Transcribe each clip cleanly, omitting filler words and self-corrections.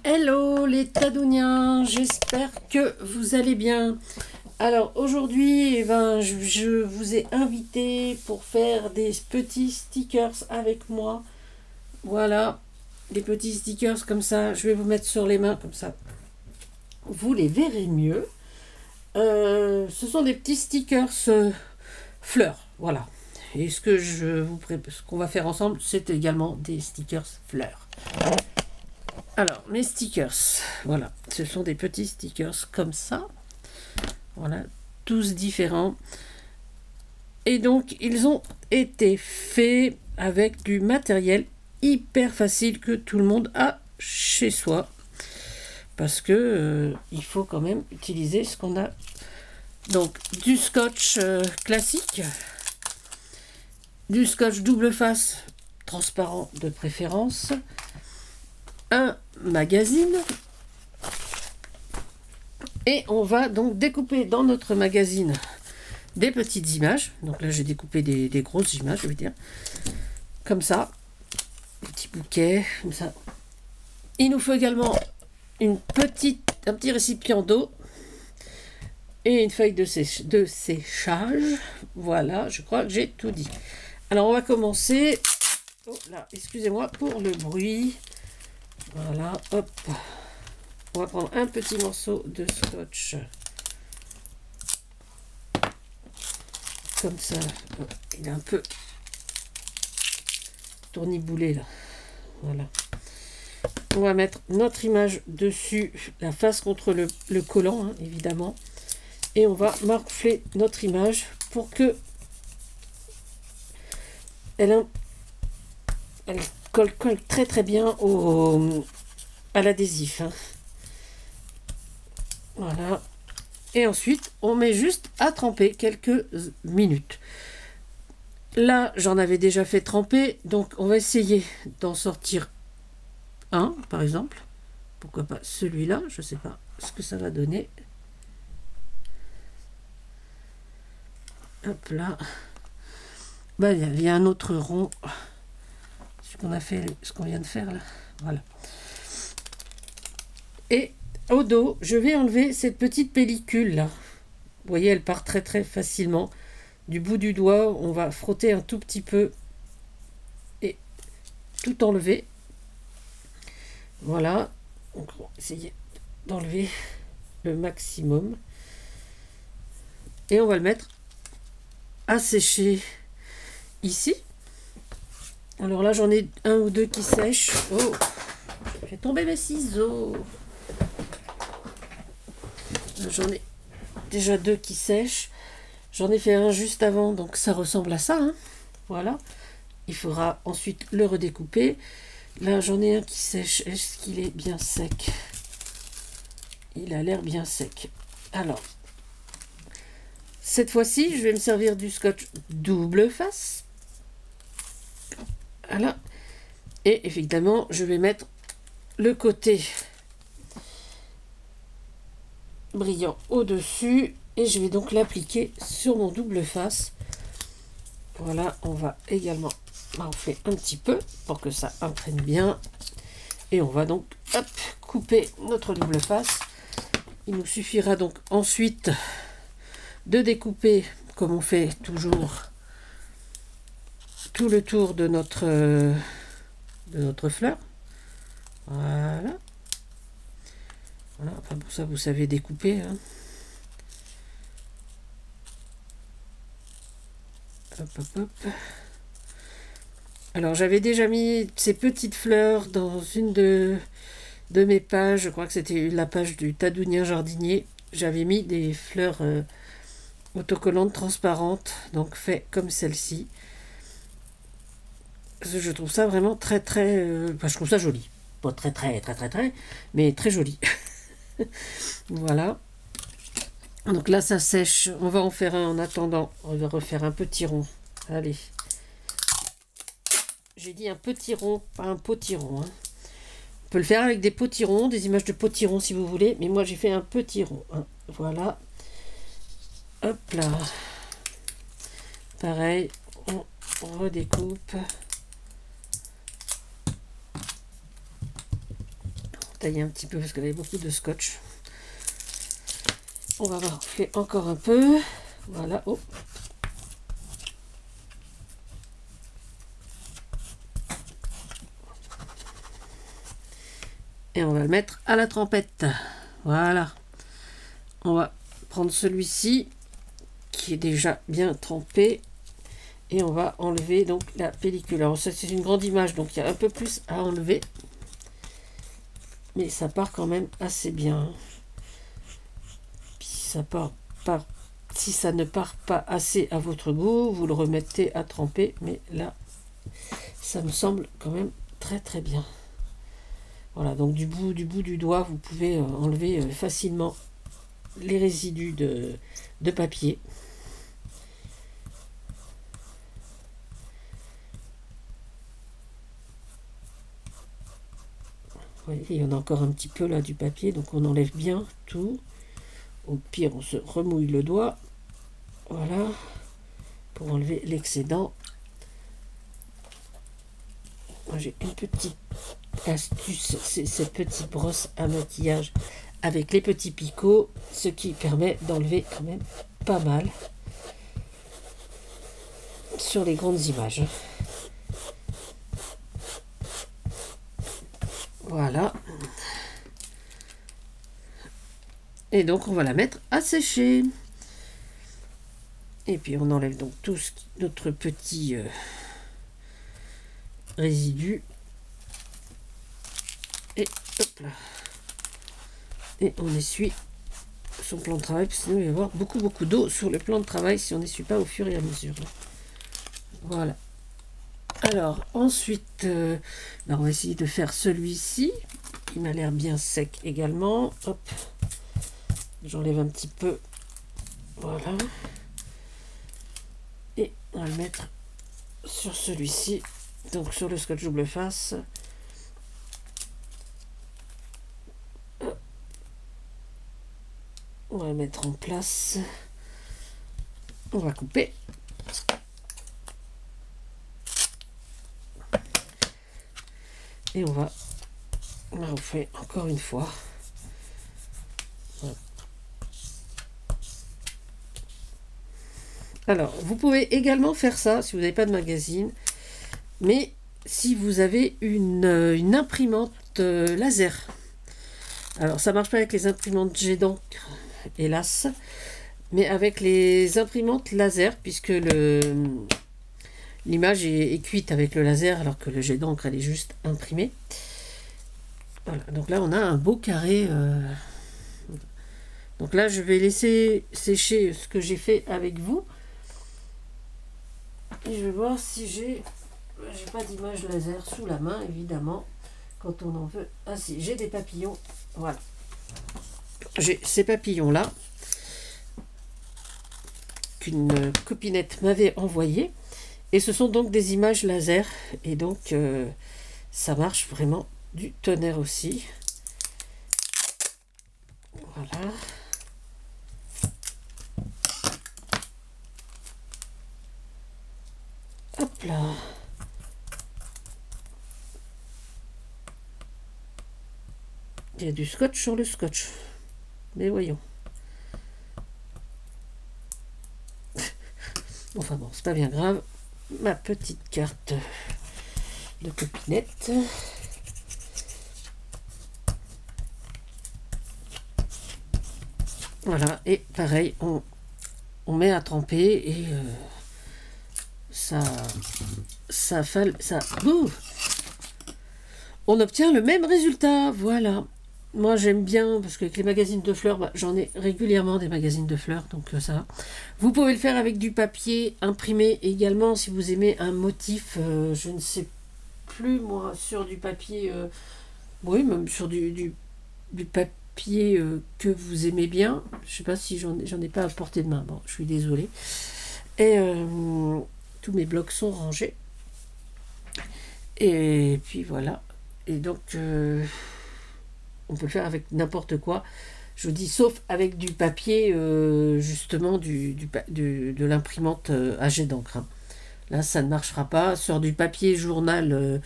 Hello les Tadouniens, j'espère que vous allez bien. Alors aujourd'hui, je vous ai invité pour faire des petits stickers avec moi. Voilà, des petits stickers comme ça. Je vais vous mettre sur les mains comme ça. Vous les verrez mieux. Ce sont des petits stickers fleurs, voilà. Et ce qu'on va faire ensemble, c'est également des stickers fleurs. Alors, mes stickers, voilà, ce sont des petits stickers comme ça, voilà, tous différents. Et donc, ils ont été faits avec du matériel hyper facile que tout le monde a chez soi. Parce que il faut quand même utiliser ce qu'on a. Donc, du scotch classique, du scotch double face, transparent de préférence, un magazine, et on va donc découper dans notre magazine des petites images. Donc là j'ai découpé des grosses images, je veux dire, comme ça, petit bouquet comme ça. Il nous faut également un petit récipient d'eau et une feuille de séchage. Voilà, je crois que j'ai tout dit. Alors on va commencer. Oh là, excusez-moi pour le bruit. Voilà, hop. On va prendre un petit morceau de scotch. Comme ça. Oh, il est un peu tourniboulé là. Voilà. On va mettre notre image dessus, la face contre le collant, hein, évidemment. Et on va morfler notre image pour que elle colle très très bien à l'adhésif. Hein. Voilà. Et ensuite, on met juste à tremper quelques minutes. Là, j'en avais déjà fait tremper, donc on va essayer d'en sortir un, par exemple. Pourquoi pas celui-là, je ne sais pas ce que ça va donner. Hop là. Ben, il y a un autre rond. Ce qu'on vient de faire là. Voilà. Et au dos, je vais enlever cette petite pellicule là. Vous voyez, elle part très très facilement. Du bout du doigt, on va frotter un tout petit peu et tout enlever. Voilà. Donc, on va essayer d'enlever le maximum. Et on va le mettre à sécher ici. Alors là, j'en ai un ou deux qui sèchent. Oh, je fais tomber mes ciseaux. J'en ai déjà deux qui sèchent. J'en ai fait un juste avant, donc ça ressemble à ça. Hein. Voilà. Il faudra ensuite le redécouper. Là, j'en ai un qui sèche. Est-ce qu'il est bien sec? Il a l'air bien sec. Alors, cette fois-ci, je vais me servir du scotch double face. Voilà. Et évidemment, je vais mettre le côté brillant au-dessus. Et je vais donc l'appliquer sur mon double face. Voilà, on va également morfler un petit peu pour que ça imprègne bien. Et on va donc hop, couper notre double face. Il nous suffira donc ensuite de découper, comme on fait toujours, tout le tour de notre fleur. Voilà. Voilà. Enfin, pour ça, vous savez découper. Hein. Hop, hop, hop. Alors, j'avais déjà mis ces petites fleurs dans une de mes pages. Je crois que c'était la page du Tadounien jardinier. J'avais mis des fleurs autocollantes transparentes, donc fait comme celle-ci. Je trouve ça vraiment très très... Enfin, je trouve ça joli. Pas très très très très très, mais très joli. Voilà. Donc là, ça sèche. On va en faire un en attendant. On va refaire un petit rond. Allez. J'ai dit un petit rond, pas un potiron. Hein. On peut le faire avec des potirons, des images de potirons si vous voulez. Mais moi, j'ai fait un petit rond. Hein. Voilà. Hop là. Pareil. On redécoupe. tailler un petit peu parce qu'elle avait beaucoup de scotch. On va gonfler encore un peu. Voilà. Oh. Et on va le mettre à la trempette. Voilà. On va prendre celui-ci qui est déjà bien trempé. Et on va enlever donc la pellicule. Alors ça c'est une grande image, donc il y a un peu plus à enlever. Mais ça part quand même assez bien. Puis si ça ne part pas assez à votre goût, vous le remettez à tremper. Mais là, ça me semble quand même très très bien. Voilà, donc du bout du doigt, vous pouvez enlever facilement les résidus de papier. Vous voyez, il y en a encore un petit peu là du papier, donc on enlève bien tout. Au pire, on se remouille le doigt. Voilà, pour enlever l'excédent. Moi, j'ai une petite astuce, c'est cette petite brosse à maquillage avec les petits picots, ce qui permet d'enlever quand même pas mal sur les grandes images. Voilà. Et donc on va la mettre à sécher. Et puis on enlève donc tout notre petit résidu. Et hop là. Et on essuie son plan de travail, parce que sinon il va y avoir beaucoup d'eau sur le plan de travail si on n'essuie pas au fur et à mesure. Voilà. Alors ensuite, on va essayer de faire celui-ci. Il m'a l'air bien sec également. Hop. J'enlève un petit peu. Voilà. Et on va le mettre sur celui-ci. Donc sur le scotch double face. On va le mettre en place. On va couper. Et on va refaire encore une fois. Voilà. Alors, vous pouvez également faire ça si vous n'avez pas de magazine. Mais si vous avez une imprimante laser. Alors, ça marche pas avec les imprimantes jet d'encre, hélas. Mais avec les imprimantes laser, puisque l'image est cuite avec le laser, alors que le jet d'encre, elle est juste imprimée. Voilà, donc là, on a un beau carré. Donc là, je vais laisser sécher ce que j'ai fait avec vous. Et je vais voir si j'ai pas d'image laser sous la main, évidemment, quand on en veut. Ah si, j'ai des papillons. Voilà. J'ai ces papillons-là qu'une copinette m'avait envoyé. Et ce sont donc des images laser. Et donc, ça marche vraiment du tonnerre aussi. Voilà. Hop là. Il y a du scotch sur le scotch. Mais voyons. Enfin bon, c'est pas bien grave. Ma petite carte de copinette. Voilà, et pareil, on met à tremper et on obtient le même résultat. Voilà. Moi j'aime bien parce qu'avec les magazines de fleurs, j'en ai régulièrement des magazines de fleurs, donc ça va. Vous pouvez le faire avec du papier imprimé également si vous aimez un motif, je ne sais plus moi, sur du papier, oui, même sur du papier que vous aimez bien. Je sais pas si j'en ai pas à portée de main, bon, je suis désolée. Et tous mes blocs sont rangés. Et puis voilà. Et donc, on peut le faire avec n'importe quoi. Je vous dis, sauf avec du papier, justement, de l'imprimante à jet d'encre. Hein. Là, ça ne marchera pas. Sur du papier journal,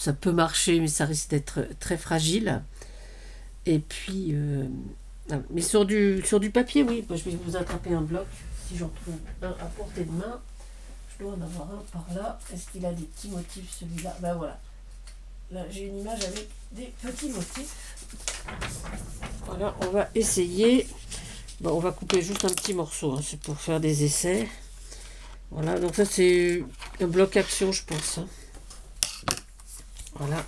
ça peut marcher, mais ça risque d'être très fragile. Et puis, mais sur du papier, oui, moi, je vais vous attraper un bloc, si j'en trouve un à portée de main. Je dois en avoir un par là. Est-ce qu'il a des petits motifs, celui-là? Ben voilà. Là, j'ai une image avec des petits motifs. Voilà, on va essayer. Bon, on va couper juste un petit morceau, hein, c'est pour faire des essais. Voilà, donc ça c'est un bloc action, je pense. Hein. Voilà.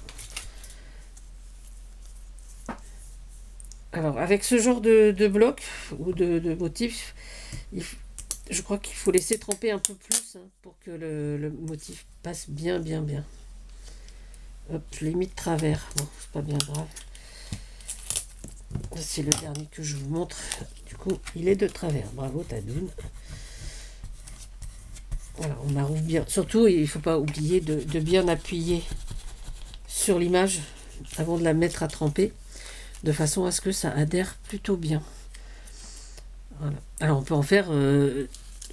Alors, avec ce genre de bloc ou de motif, je crois qu'il faut laisser tremper un peu plus, hein, pour que le motif passe bien. Hop, je l'ai mis de travers. Bon, c'est pas bien grave. C'est le dernier que je vous montre. Du coup, il est de travers. Bravo, Tadoun. Voilà, on maroufle bien. Surtout, il ne faut pas oublier de bien appuyer sur l'image avant de la mettre à tremper, de façon à ce que ça adhère plutôt bien. Voilà. Alors, on peut en faire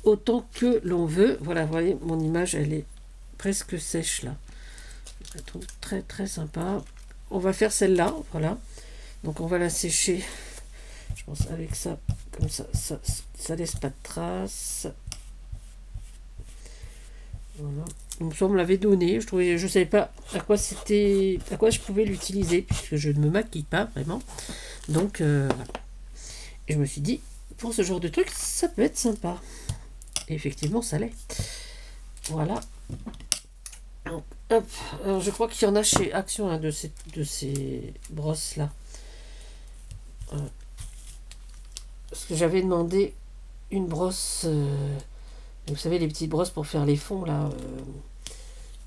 autant que l'on veut. Voilà, vous voyez, mon image, elle est presque sèche, là. Je la trouve très, très sympa. On va faire celle-là, voilà. Donc, on va la sécher, je pense, avec ça, comme ça, ça laisse pas de traces. Voilà. Donc, ça, on me l'avait donné. Je savais pas à quoi je pouvais l'utiliser, puisque je ne me maquille pas vraiment. Donc, voilà. Et je me suis dit, pour ce genre de truc, ça peut être sympa. Et effectivement, ça l'est. Voilà. Donc, hop. Alors, je crois qu'il y en a chez Action, hein, de ces brosses-là. Parce que j'avais demandé une brosse, vous savez, les petites brosses pour faire les fonds, là,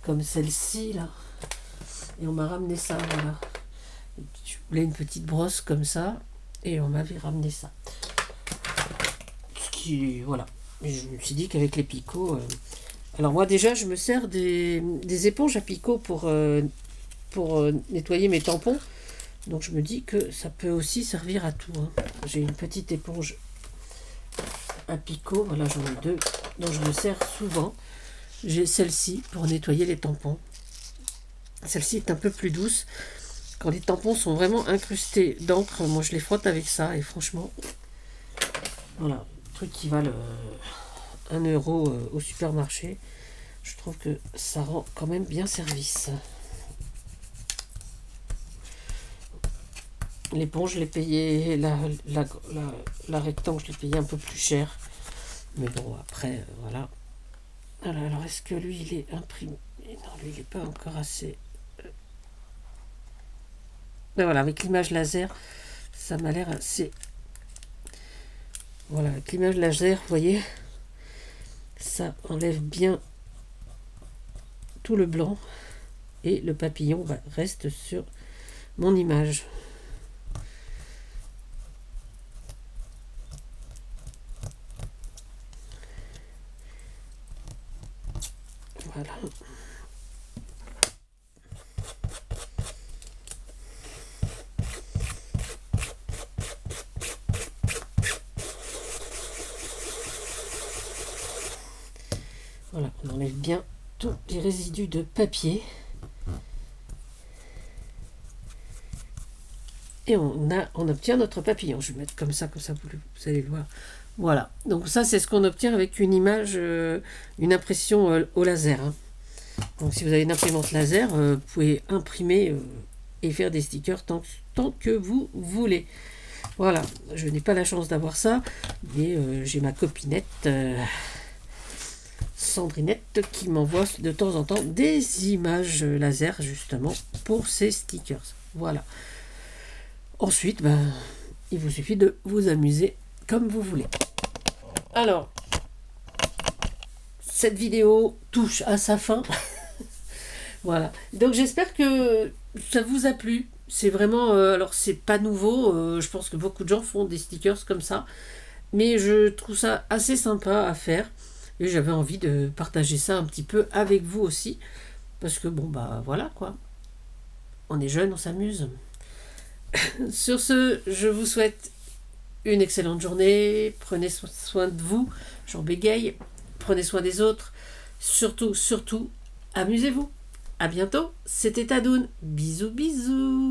comme celle-ci, là. Et on m'a ramené ça, voilà. Je voulais une petite brosse comme ça, et on m'avait ramené ça. Ce qui, voilà. Et je me suis dit qu'avec les picots... Alors moi, déjà, je me sers des éponges à picots pour nettoyer mes tampons. Donc je me dis que ça peut aussi servir à tout. Hein. J'ai une petite éponge à picot, voilà, j'en ai deux, dont je me sers souvent. J'ai celle-ci pour nettoyer les tampons. Celle-ci est un peu plus douce. Quand les tampons sont vraiment incrustés d'encre, moi je les frotte avec ça et franchement, voilà, truc qui valent 1 euro au supermarché. Je trouve que ça rend quand même bien service. L'éponge, je l'ai payé, la rectangle, je l'ai payé un peu plus cher. Mais bon, après, voilà. Alors, est-ce que lui, il est imprimé? Non, lui, il n'est pas encore assez... Ben voilà, avec l'image laser, ça m'a l'air assez... Voilà, avec l'image laser, vous voyez, ça enlève bien tout le blanc. Et le papillon reste sur mon image. Voilà. Voilà, on enlève bien tous les résidus de papier. Et on obtient notre papillon. Je vais mettre comme ça vous allez le voir. Voilà, donc ça c'est ce qu'on obtient avec une image, une impression au laser. Hein. Donc si vous avez une imprimante laser, vous pouvez imprimer et faire des stickers tant que vous voulez. Voilà, je n'ai pas la chance d'avoir ça, mais j'ai ma copinette Sandrinette qui m'envoie de temps en temps des images laser justement pour ces stickers. Voilà. Ensuite, il vous suffit de vous amuser comme vous voulez. Alors, cette vidéo touche à sa fin. Voilà. Donc j'espère que ça vous a plu. C'est vraiment... alors c'est pas nouveau. Je pense que beaucoup de gens font des stickers comme ça. Mais je trouve ça assez sympa à faire. Et j'avais envie de partager ça un petit peu avec vous aussi. Parce que bon, voilà quoi. On est jeunes, on s'amuse. Sur ce, je vous souhaite une excellente journée. Prenez soin de vous. J'en bégaye. Prenez soin des autres. Surtout, amusez-vous. À bientôt, c'était Tadoun. Bisous bisous.